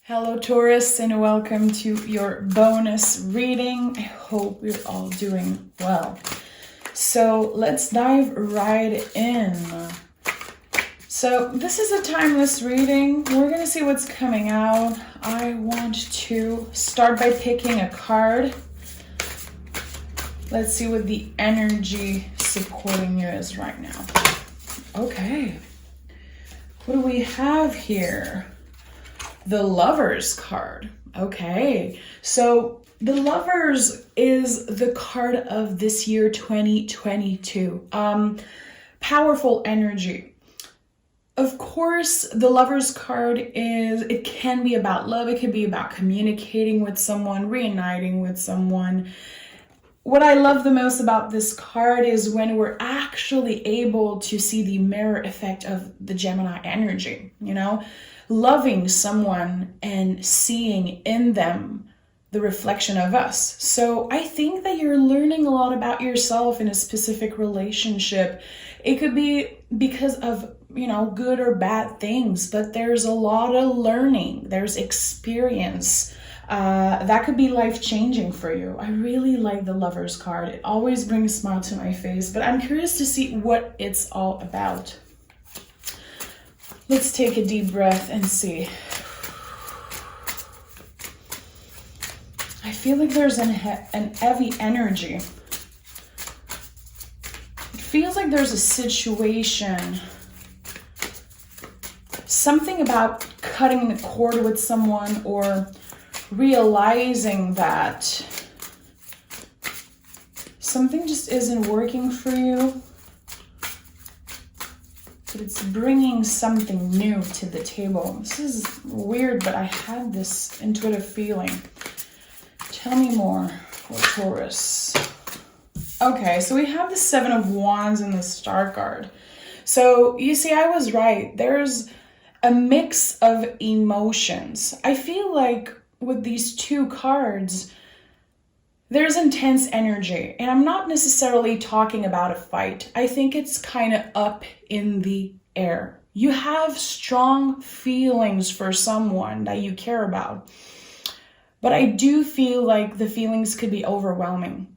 Hello Taurus, and welcome to your bonus reading. I hope you're all doing well. So let's dive right in. So this is a timeless reading. We're going to see what's coming out. I want to start by picking a card. Let's see what the energy supporting you is right now. Okay. What do we have here? The Lovers card. Okay, so the Lovers is the card of this year 2022. Powerful energy. Of course, the Lovers card it can be about love, it can be about communicating with someone, reuniting with someone. What I love the most about this card is when we're actually able to see the mirror effect of the Gemini energy, loving someone and seeing in them the reflection of us. So I think that you're learning a lot about yourself in a specific relationship. It could be because of, good or bad things, but there's a lot of learning. There's experience. That could be life-changing for you. I really like the Lovers card. It always brings a smile to my face, but I'm curious to see what it's all about. Let's take a deep breath and see. I feel like there's an heavy energy. It feels like there's a situation, something about cutting the cord with someone or realizing that something just isn't working for you. But it's bringing something new to the table. This is weird, but I had this intuitive feeling. Tell me more for Taurus. Okay, so we have the Seven of Wands and the Star card. So you see, I was right. There's a mix of emotions. I feel like with these two cards, there's intense energy, and I'm not necessarily talking about a fight. I think it's kind of up in the air. You have strong feelings for someone that you care about, but I do feel like the feelings could be overwhelming.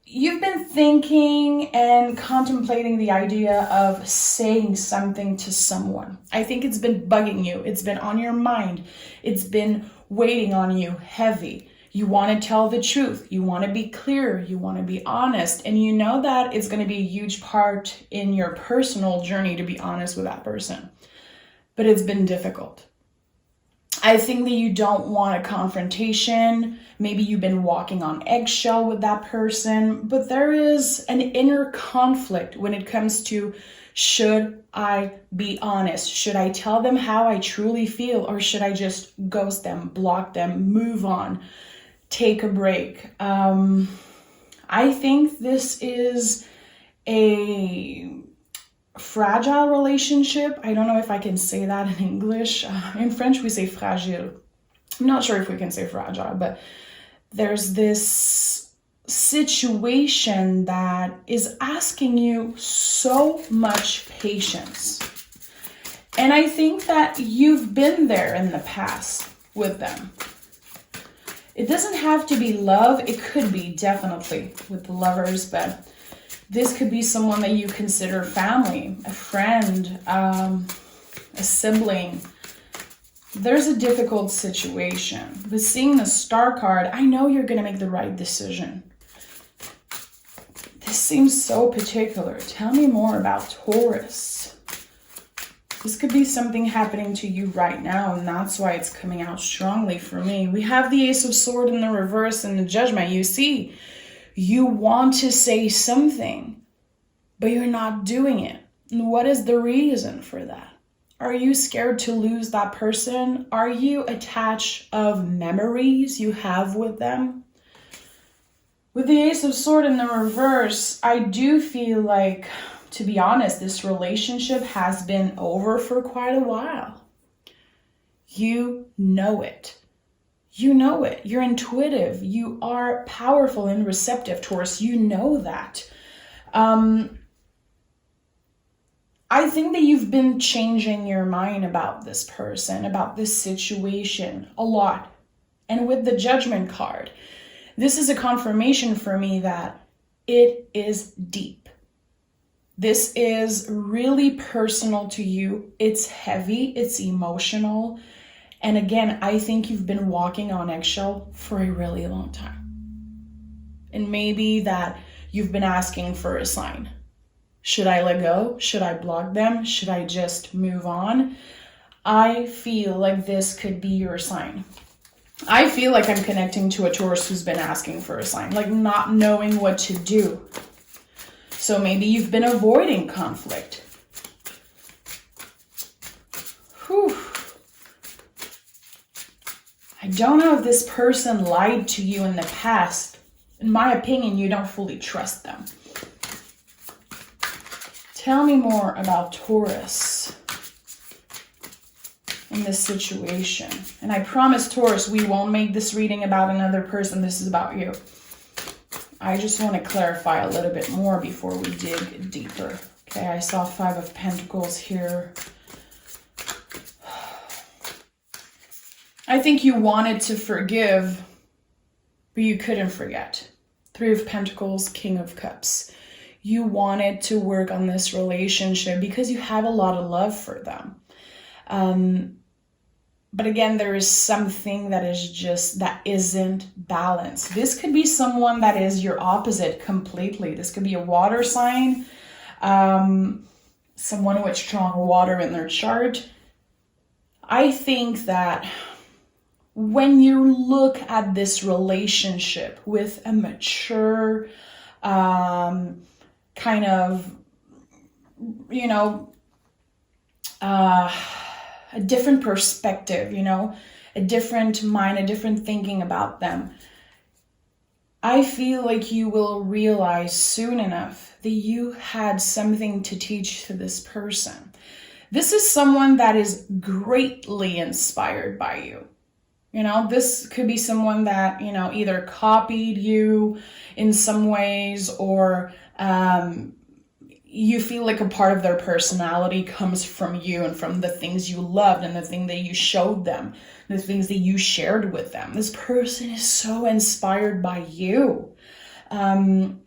You've been thinking and contemplating the idea of saying something to someone. I think it's been bugging you. It's been on your mind. It's been weighing on you heavy. You want to tell the truth. You want to be clear. You want to be honest. And you know that it's going to be a huge part in your personal journey to be honest with that person. But it's been difficult. I think that you don't want a confrontation. Maybe you've been walking on eggshell with that person. But there is an inner conflict when it comes to, should I be honest? Should I tell them how I truly feel? Or should I just ghost them, block them, move on? Take a break. I think this is a fragile relationship. I don't know if I can say that in English. In French, we say fragile. I'm not sure if we can say fragile, but there's this situation that is asking you so much patience. And I think that you've been there in the past with them. It doesn't have to be love. It could be definitely with the Lovers, but this could be someone that you consider family, a friend, a sibling. There's a difficult situation. But seeing the Star card, I know you're going to make the right decision. This seems so particular. Tell me more about Taurus. This could be something happening to you right now, and that's why it's coming out strongly for me. We have the Ace of Swords in the reverse and the Judgment. You see, you want to say something, but you're not doing it. And what is the reason for that? Are you scared to lose that person? Are you attached of memories you have with them? With the Ace of Swords in the reverse, I do feel like, to be honest, this relationship has been over for quite a while. You know it. You know it. You're intuitive. You are powerful and receptive, Taurus. You know that. I think that you've been changing your mind about this person, about this situation a lot. And with the Judgment card, this is a confirmation for me that it is deep. This is really personal to you. It's heavy, it's emotional. And again, I think you've been walking on eggshell for a really long time. And maybe that you've been asking for a sign. Should I let go? Should I block them? Should I just move on? I feel like this could be your sign. I feel like I'm connecting to a Taurus who's been asking for a sign, like not knowing what to do. So maybe you've been avoiding conflict. Whew. I don't know if this person lied to you in the past. In my opinion, you don't fully trust them. Tell me more about Taurus in this situation. And I promise, Taurus, we won't make this reading about another person. This is about you. I just want to clarify a little bit more before we dig deeper. Okay, I saw 5 of Pentacles here. I think you wanted to forgive, but you couldn't forget. 3 of Pentacles, King of Cups. You wanted to work on this relationship because you have a lot of love for them. But again, there is something that is just, that isn't balanced. This could be someone that is your opposite completely. This could be a water sign, someone with strong water in their chart. I think that when you look at this relationship with a mature, kind of, you know, a different perspective, you know, a different mind, a different thinking about them. I feel like you will realize soon enough that you had something to teach to this person. This is someone that is greatly inspired by you. You know, this could be someone that, you know, either copied you in some ways, or you feel like a part of their personality comes from you and from the things you loved and the thing that you showed them, the things that you shared with them. This person is so inspired by you. And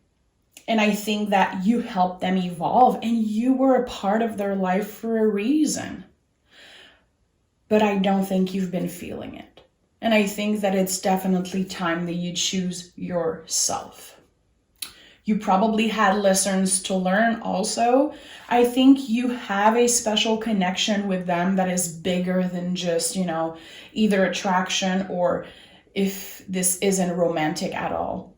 I think that you helped them evolve and you were a part of their life for a reason. But I don't think you've been feeling it. And I think that it's definitely time that you choose yourself. You probably had lessons to learn also. I think you have a special connection with them that is bigger than just, you know, either attraction or if this isn't romantic at all.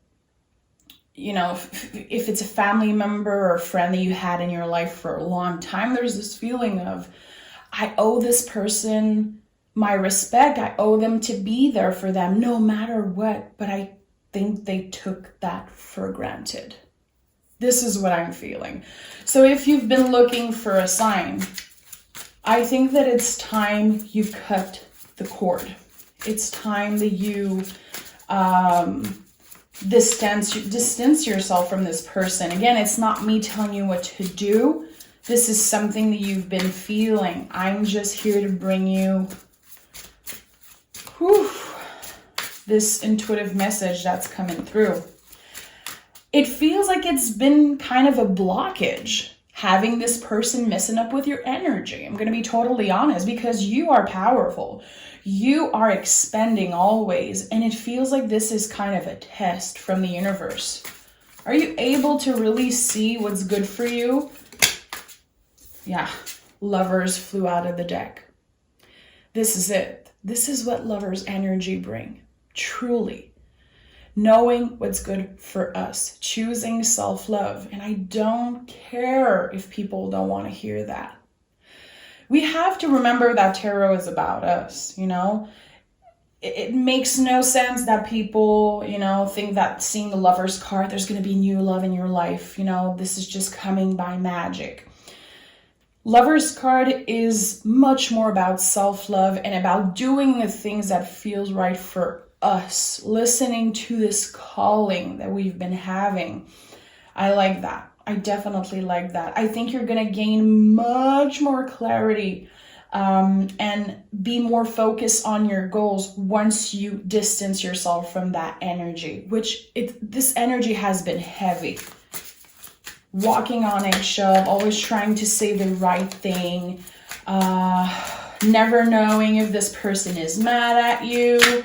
You know, if it's a family member or a friend that you had in your life for a long time, there's this feeling of, I owe this person my respect. I owe them to be there for them no matter what. But I think they took that for granted. This is what I'm feeling. So if you've been looking for a sign, I think that it's time you cut the cord. It's time that you distance yourself from this person. Again, it's not me telling you what to do. This is something that you've been feeling. I'm just here to bring you this intuitive message that's coming through. It feels like it's been kind of a blockage, having this person messing up with your energy. I'm going to be totally honest, because you are powerful. You are expanding always, and it feels like this is kind of a test from the universe. Are you able to really see what's good for you? Yeah, Lovers flew out of the deck. This is it. This is what Lovers energy bring. Truly. Knowing what's good for us. Choosing self-love. And I don't care if people don't want to hear that. We have to remember that tarot is about us, you know. It makes no sense that people, you know, think that seeing the Lovers card, there's going to be new love in your life. You know, this is just coming by magic. Lovers card is much more about self-love and about doing the things that feels right for us, listening to this calling that we've been having. I like that. I definitely like that. I think you're going to gain much more clarity and be more focused on your goals once you distance yourself from that energy, which this energy has been heavy. Walking on eggshell, always trying to say the right thing, never knowing if this person is mad at you.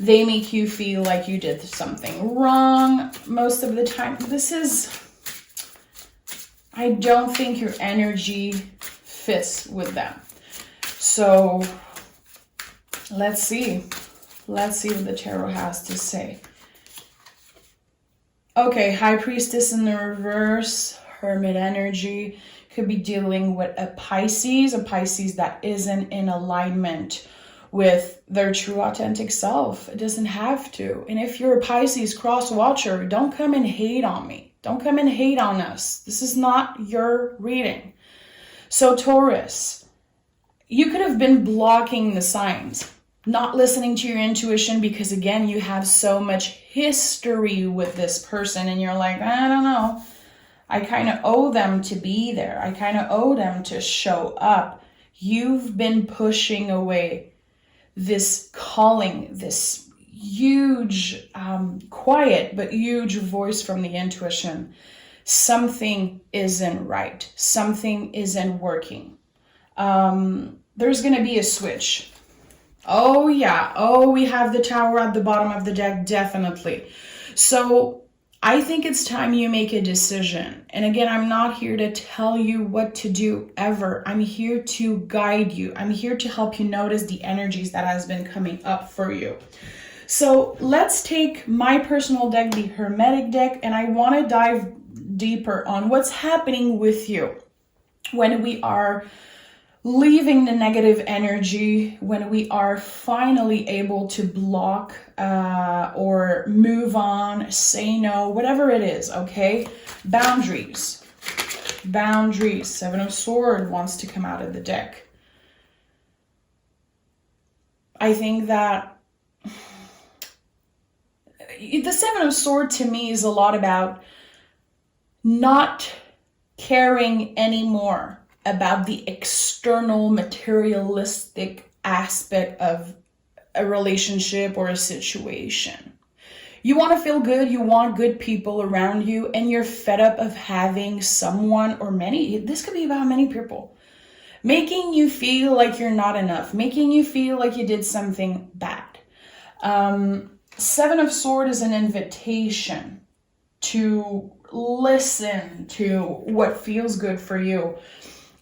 They make you feel like you did something wrong most of the time. I don't think your energy fits with them. So let's see. Let's see what the tarot has to say. Okay, High Priestess in the reverse, Hermit energy. Could be dealing with a Pisces that isn't in alignment with their true authentic self. It doesn't have to. And if you're a Pisces cross watcher, don't come and hate on me. Don't come and hate on us. This is not your reading. So Taurus, you could have been blocking the signs, not listening to your intuition because, again, you have so much history with this person and you're like, I don't know. I kind of owe them to be there. I kind of owe them to show up. You've been pushing away this calling, this huge, quiet, but huge voice from the intuition. Something isn't right. Something isn't working. There's going to be a switch. Oh, yeah. Oh, we have the Tower at the bottom of the deck, definitely. So I think it's time you make a decision. And again, I'm not here to tell you what to do ever. I'm here to guide you. I'm here to help you notice the energies that has been coming up for you. So let's take my personal deck, the Hermetic deck, and I want to dive deeper on what's happening with you when we are leaving the negative energy, when we are finally able to block or move on, say no, whatever it is, okay? Boundaries. Seven of Swords wants to come out of the deck. I think that the Seven of Swords to me is a lot about not caring anymore about the external materialistic aspect of a relationship or a situation. You want to feel good, you want good people around you, and you're fed up of having someone or many, this could be about many people, making you feel like you're not enough, making you feel like you did something bad. Seven of Swords is an invitation to listen to what feels good for you.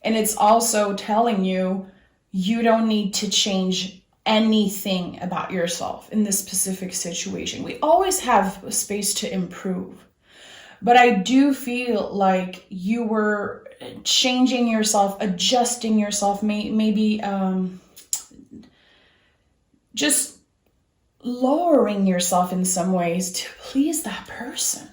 And it's also telling you, you don't need to change anything about yourself in this specific situation. We always have a space to improve. But I do feel like you were changing yourself, adjusting yourself, maybe just lowering yourself in some ways to please that person.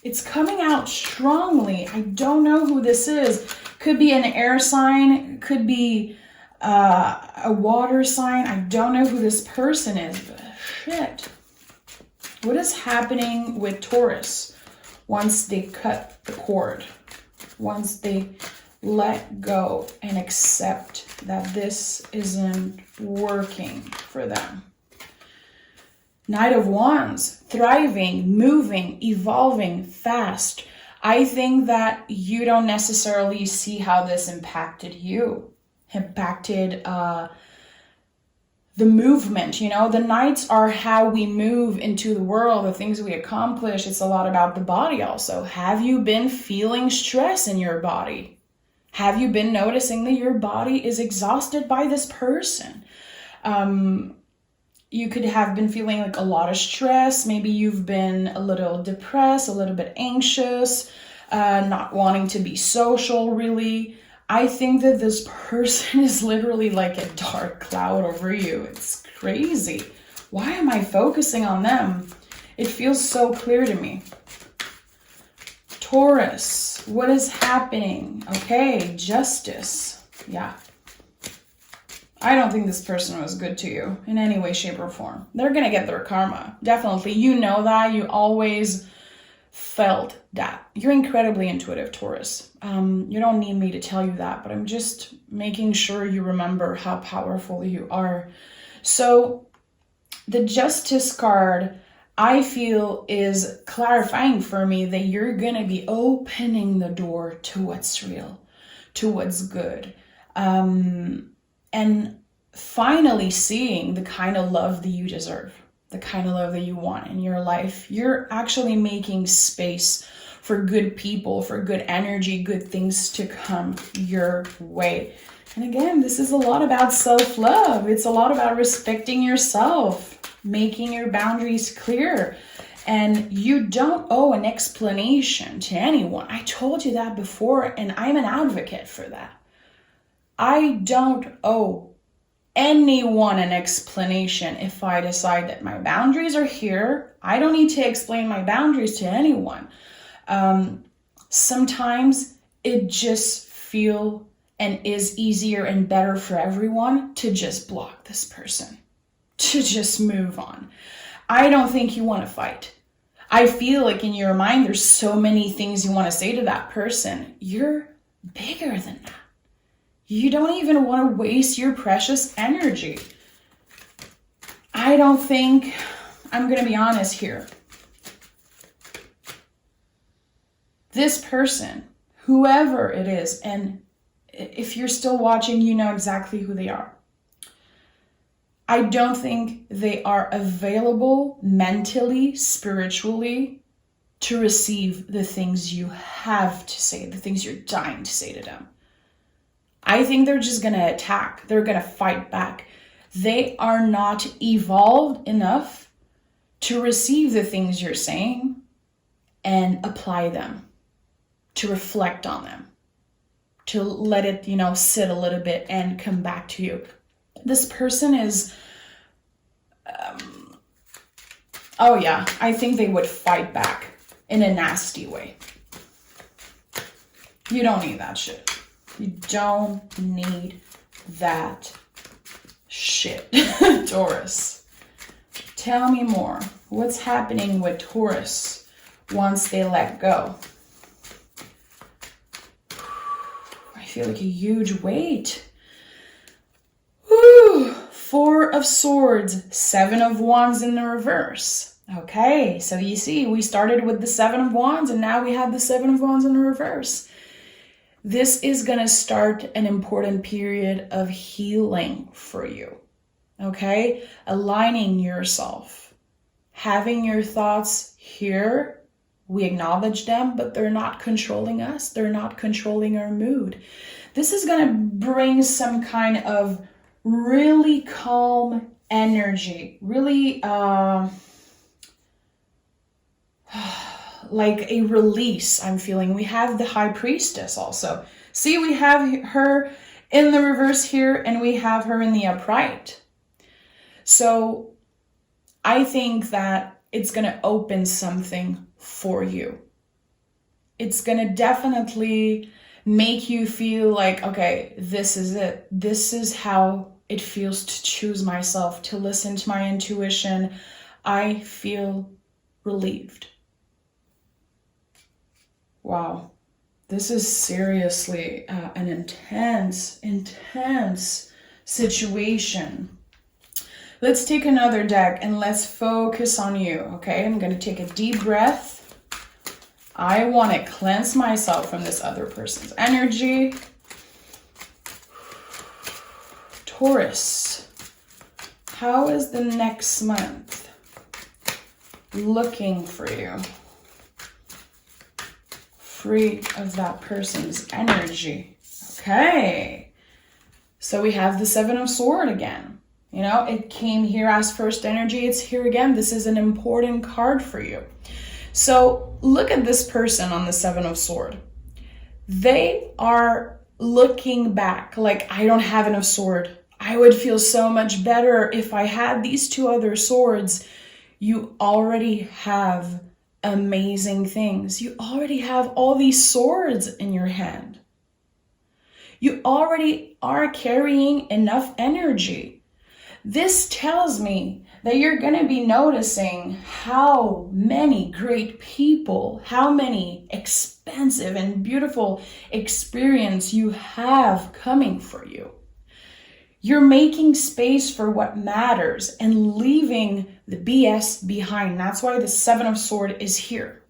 It's coming out strongly. I don't know who this is. Could be an air sign, could be a water sign. I don't know who this person is, but shit. What is happening with Taurus once they cut the cord? Once they let go and accept that this isn't working for them? Knight of Wands, thriving, moving, evolving fast. I think that you don't necessarily see how this impacted you, impacted the movement. You know, the Knights are how we move into the world, the things we accomplish. It's a lot about the body also. Have you been feeling stress in your body? Have you been noticing that your body is exhausted by this person? You could have been feeling like a lot of stress. Maybe you've been a little depressed, a little bit anxious, not wanting to be social, really. I think that this person is literally like a dark cloud over you. It's crazy. Why am I focusing on them? It feels so clear to me. Taurus, what is happening? Okay, Justice. Yeah. I don't think this person was good to you in any way, shape, or form. They're going to get their karma. Definitely. You know that. You always felt that. You're incredibly intuitive, Taurus. You don't need me to tell you that, but I'm just making sure you remember how powerful you are. So the Justice card, I feel, is clarifying for me that you're going to be opening the door to what's real, to what's good. And finally seeing the kind of love that you deserve, the kind of love that you want in your life. You're actually making space for good people, for good energy, good things to come your way. And again, this is a lot about self-love. It's a lot about respecting yourself, making your boundaries clear. And you don't owe an explanation to anyone. I told you that before, and I'm an advocate for that. I don't owe anyone an explanation if I decide that my boundaries are here. I don't need to explain my boundaries to anyone. Sometimes it just feels and is easier and better for everyone to just block this person, to just move on. I don't think you want to fight. I feel like in your mind, there's so many things you want to say to that person. You're bigger than that. You don't even want to waste your precious energy. I don't think, I'm going to be honest here. This person, whoever it is, and if you're still watching, you know exactly who they are. I don't think they are available mentally, spiritually, to receive the things you have to say, the things you're dying to say to them. I think they're just going to attack. They're going to fight back. They are not evolved enough to receive the things you're saying and apply them, to reflect on them, to let it, sit a little bit and come back to you. This person is, I think they would fight back in a nasty way. You don't need that shit. You don't need that shit. Taurus. Tell me more. What's happening with Taurus once they let go? I feel like a huge weight. Woo! 4 of Swords, 7 of Wands in the reverse. Okay, so you see, we started with the 7 of Wands and now we have the 7 of Wands in the reverse. This is going to start an important period of healing for you, okay? Aligning yourself, having your thoughts here. We acknowledge them, but they're not controlling us. They're not controlling our mood. This is going to bring some kind of really calm energy, really like a release I'm feeling. We have the High Priestess also. See, we have her in the reverse here and we have her in the upright. So I think that it's going to open something for you. It's going to definitely make you feel like, okay, this is it. This is how it feels to choose myself, to listen to my intuition. I feel relieved. Wow, this is seriously an intense situation. Let's take another deck and let's focus on you, okay? I'm going to take a deep breath. I want to cleanse myself from this other person's energy. Taurus, how is the next month looking for you? Free of that person's energy. Okay. So we have the 7 of Swords again. It came here as first energy. It's here again. This is an important card for you. So look at this person on the 7 of Swords. They are looking back like, I don't have enough sword. I would feel so much better if I had these 2 other swords. You already have amazing things. You already have all these swords in your hand. You already are carrying enough energy. this tells me that you're going to be noticing how many great people, how many expensive and beautiful experience you have coming for you. You're making space for what matters and leaving the BS behind. That's why the Seven of Swords is here.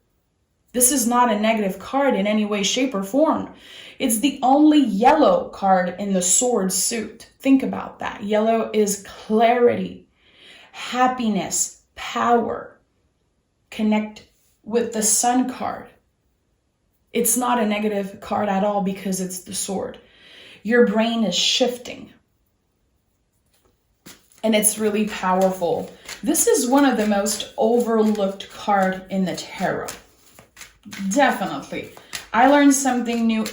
This is not a negative card in any way, shape, or form. It's the only yellow card in the sword suit. Think about that. Yellow is clarity, happiness, power. Connect with the Sun card. It's not a negative card at all because it's the sword. Your brain is shifting. And it's really powerful. This is one of the most overlooked cards in the tarot. Definitely. I learn something new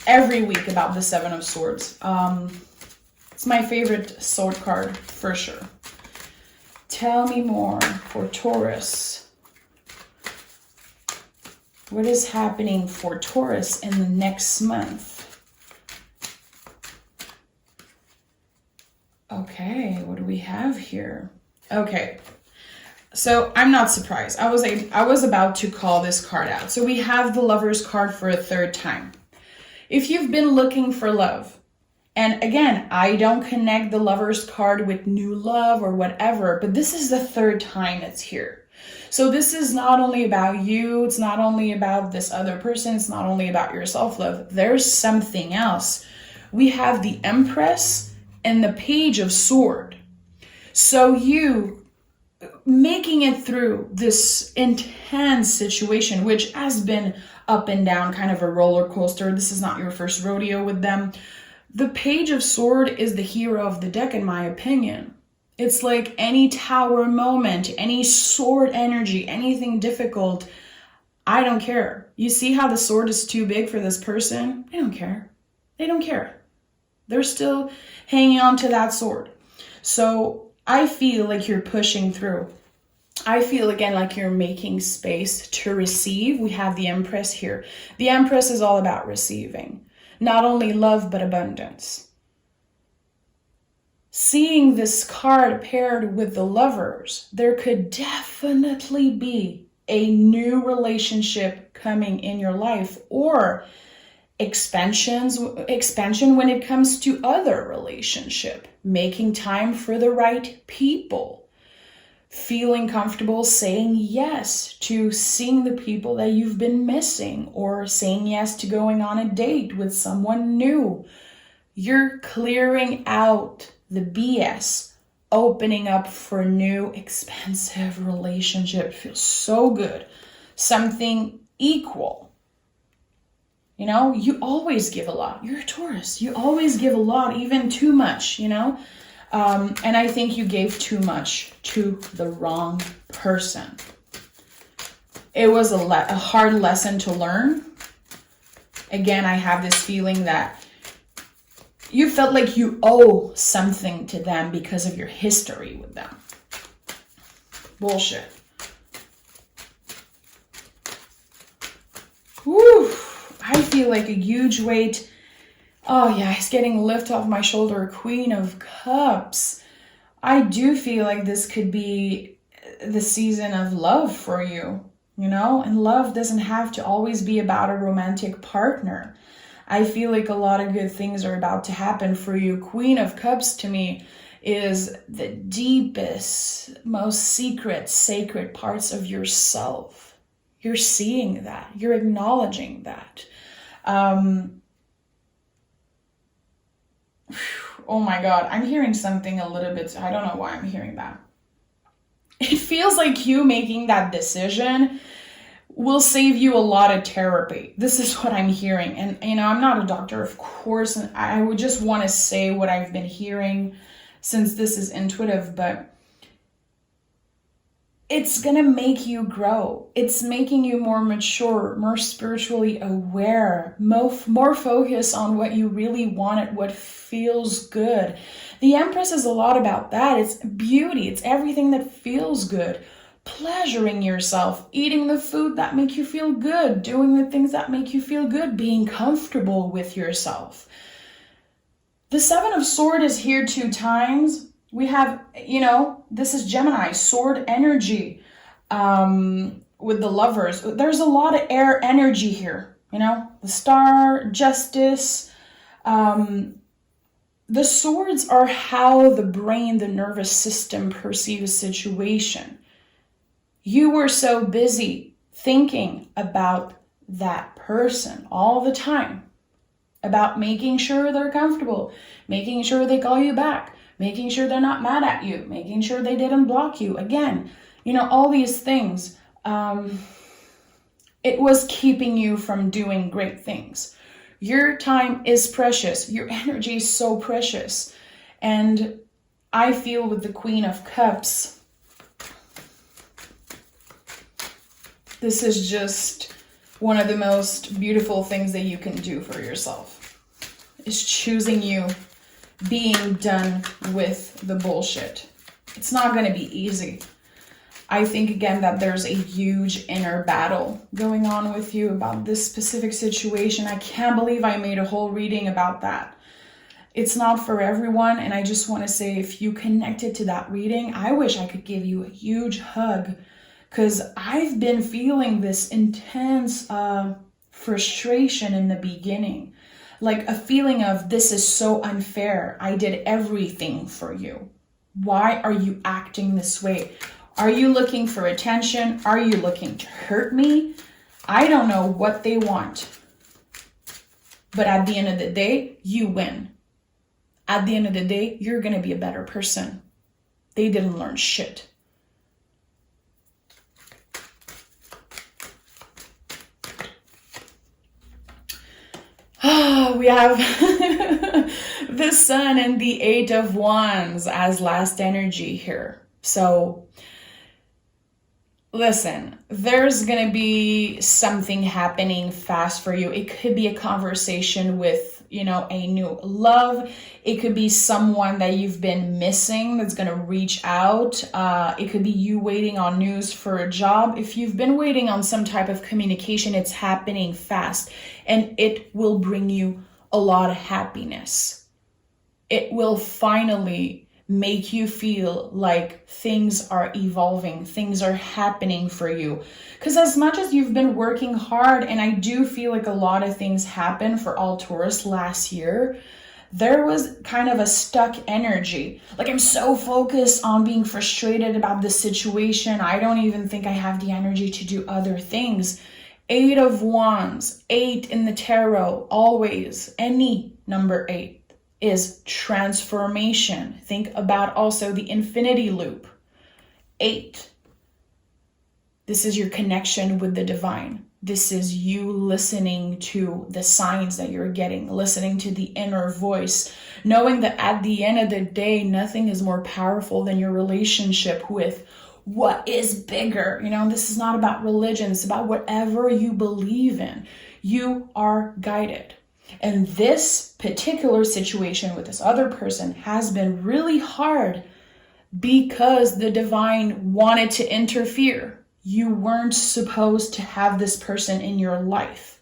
every week about the Seven of Swords. It's my favorite sword card for sure. Tell me more for Taurus. What is happening for Taurus in the next month? Okay, what do we have here? Okay, so I'm not surprised. I was about to call this card out. So we have the Lover's card for a third time. If you've been looking for love, and again, I don't connect the Lover's card with new love or whatever, but this is the third time it's here. So this is not only about you, it's not only about this other person, it's not only about your self-love. There's something else. We have the Empress and the Page of Sword. So you making it through this intense situation, which has been up and down, kind of a roller coaster. This is not your first rodeo with them. The Page of Sword is the hero of the deck, in my opinion. It's like any tower moment, any sword energy, anything difficult. I don't care. You see how the sword is too big for this person? They don't care. They don't care. They're still hanging on to that sword. So I feel like you're pushing through. I feel again like you're making space to receive. We have the Empress here. The Empress is all about receiving. Not only love, but abundance. Seeing this card paired with the Lovers, there could definitely be a new relationship coming in your life, or expansion when it comes to other relationship, making time for the right people, feeling comfortable saying yes to seeing the people that you've been missing, or saying yes to going on a date with someone new. You're clearing out the BS, opening up for new expansive relationship. Feels so good. Something equal. You know, you always give a lot. You're a Taurus. You always give a lot, even too much, you know. And I think you gave too much to the wrong person. It was a hard lesson to learn. Again, I have this feeling that you felt like you owe something to them because of your history with them. Bullshit. Woo! I feel like a huge weight. Oh yeah, it's getting lift off my shoulder. Queen of Cups. I do feel like this could be the season of love for you, you know? And love doesn't have to always be about a romantic partner. I feel like a lot of good things are about to happen for you. Queen of Cups to me is the deepest, most secret, sacred parts of yourself. You're seeing that. You're acknowledging that. Oh my God, I'm hearing something a little bit, I don't know why I'm hearing that. It feels like you making that decision will save you a lot of therapy. This is what I'm hearing. And, you know, I'm not a doctor, of course, and I would just want to say what I've been hearing since this is intuitive, but it's going to make you grow. It's making you more mature, more spiritually aware, more focused on what you really wanted, what feels good. The Empress is a lot about that. It's beauty. It's everything that feels good. Pleasuring yourself, eating the food that make you feel good, doing the things that make you feel good, being comfortable with yourself. The Seven of Swords is here 2 times. We have, this is Gemini, sword energy, with the lovers. There's a lot of air energy here, the star, justice. The swords are how the brain, the nervous system perceives a situation. You were so busy thinking about that person all the time, about making sure they're comfortable, making sure they call you back, making sure they're not mad at you, making sure they didn't block you. Again, all these things. It was keeping you from doing great things. Your time is precious. Your energy is so precious. And I feel with the Queen of Cups, this is just one of the most beautiful things that you can do for yourself. Is choosing you, being done with the bullshit. It's not going to be easy. I think, again, that there's a huge inner battle going on with you about this specific situation. I can't believe I made a whole reading about that. It's not for everyone, and I just want to say, if you connected to that reading, I wish I could give you a huge hug, because I've been feeling this intense frustration in the beginning. Like a feeling of, this is so unfair. I did everything for you. Why are you acting this way? Are you looking for attention? Are you looking to hurt me? I don't know what they want. But at the end of the day, you win. At the end of the day, you're going to be a better person. They didn't learn shit. We have the Sun and the Eight of Wands as last energy here. So listen, there's going to be something happening fast for you. It could be a conversation with, a new love. It could be someone that you've been missing that's going to reach out. It could be you waiting on news for a job. If you've been waiting on some type of communication, it's happening fast, and it will bring you a lot of happiness. It will finally make you feel like things are evolving, things are happening for you. Because as much as you've been working hard, and I do feel like a lot of things happened for all Taurus last year, there was kind of a stuck energy. Like, I'm so focused on being frustrated about this situation, I don't even think I have the energy to do other things. Eight of Wands, 8 in the tarot, always, any number 8. Is transformation. Think about also the infinity loop. 8. This is your connection with the divine. This is you listening to the signs that you're getting, listening to the inner voice, knowing that at the end of the day, nothing is more powerful than your relationship with what is bigger. This is not about religion. It's about whatever you believe in. You are guided. And this particular situation with this other person has been really hard because the divine wanted to interfere. You weren't supposed to have this person in your life.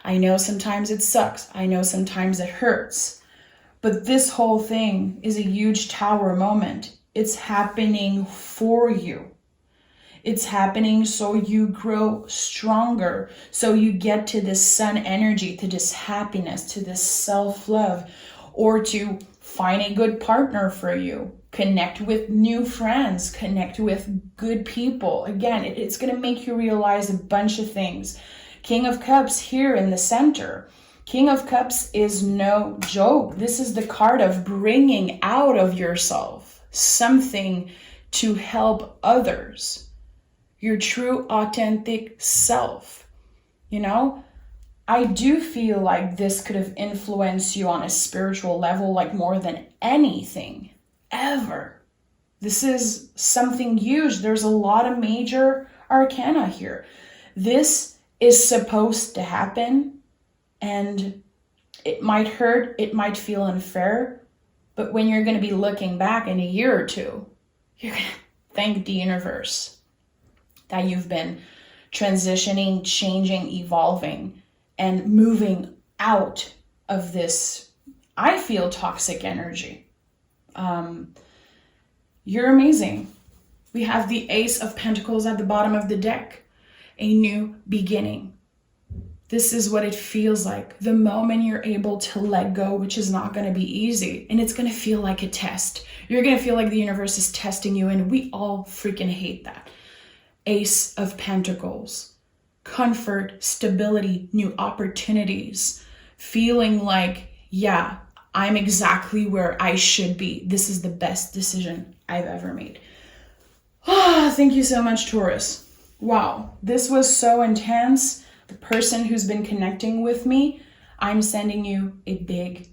I know sometimes it sucks. I know sometimes it hurts. But this whole thing is a huge Tower moment. It's happening for you. It's happening so you grow stronger, so you get to this Sun energy, to this happiness, to this self-love, or to find a good partner for you, connect with new friends, connect with good people. Again, it's going to make you realize a bunch of things. King of Cups here in the center. King of Cups is no joke. This is the card of bringing out of yourself something to help others. Your true authentic self. I do feel like this could have influenced you on a spiritual level, like more than anything ever. This is something huge. There's a lot of major arcana here. This is supposed to happen, and it might hurt, it might feel unfair, but when you're going to be looking back in a year or two, you're going to thank the universe that you've been transitioning, changing, evolving, and moving out of this, I feel, toxic energy. You're amazing. We have the Ace of Pentacles at the bottom of the deck. A new beginning. This is what it feels like. The moment you're able to let go, which is not going to be easy. And it's going to feel like a test. You're going to feel like the universe is testing you. And we all freaking hate that. Ace of Pentacles. Comfort, stability, new opportunities. Feeling like, yeah, I'm exactly where I should be. This is the best decision I've ever made. Thank you so much, Taurus. Wow, this was so intense. The person who's been connecting with me, I'm sending you a big,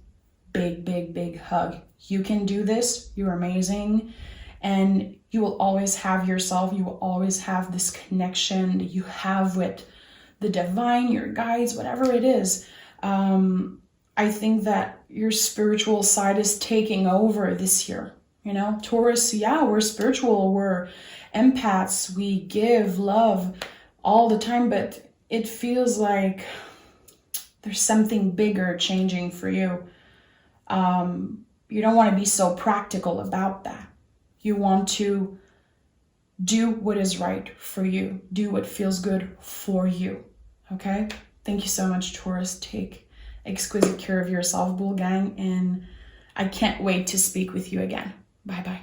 big, big, big hug. You can do this. You're amazing. And you will always have yourself. You will always have this connection that you have with the divine, your guides, whatever it is. I think that your spiritual side is taking over this year. You know, Taurus, yeah, we're spiritual. We're empaths. We give love all the time, but it feels like there's something bigger changing for you. You don't want to be so practical about that. You want to do what is right for you. Do what feels good for you. Okay? Thank you so much, Taurus. Take exquisite care of yourself, Bull Gang, and I can't wait to speak with you again. Bye-bye.